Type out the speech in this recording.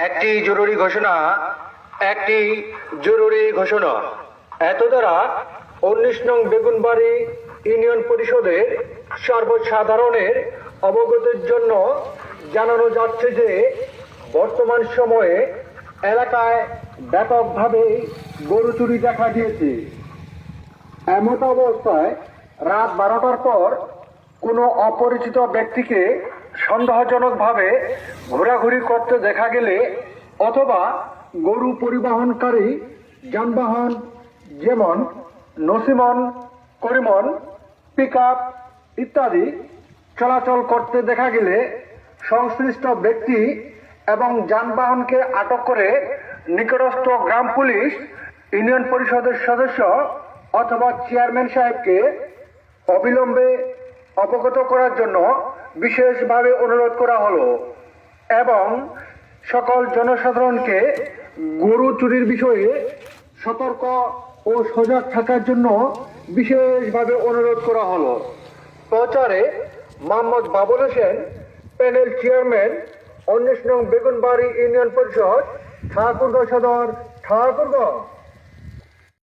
একটি জরুরি ঘোষণা একটি জরুরি ঘোষণা এত দ্বারা 19 নং বেগুনবাড়ি ইউনিয়ন পরিষদের সর্বসাধারণের অবগতির জন্য জানানো যাচ্ছে যে বর্তমান সময়ে এলাকায় ব্যাপকভাবে গরু চুরি দেখা দিয়েছে। এমত অবস্থায় রাত 12টার পর কোনো অপরিচিত ব্যক্তিকে সন্দেহজনকভাবে ঘোরাঘুরি করতে দেখা গেলে অথবা গরু পরিবহনকারী যানবাহন যেমন নসিমন, করিমন, পিকআপ ইত্যাদি চলাচল করতে দেখা গেলে সংশ্লিষ্ট ব্যক্তি এবং যানবাহনকে আটক করে নিকটস্থ গ্রাম পুলিশ, ইউনিয়ন পরিষদের সদস্য অথবা চেয়ারম্যান সাহেবকে অবিলম্বে অবগত করার জন্য বিশেষভাবে অনুরোধ করা হলো এবং সকল জনসাধারণকে গরু চুরির বিষয়ে সতর্ক ও সজাগ থাকার জন্য বিশেষভাবে অনুরোধ করা হলো। প্রচারে মোহাম্মদ বাবুল হোসেন, প্যানেল চেয়ারম্যান, 19 নং বেগুনবাড়ি ইউনিয়ন পরিষদ, ঠাকুরগাঁও সদর, ঠাকুরগাঁও।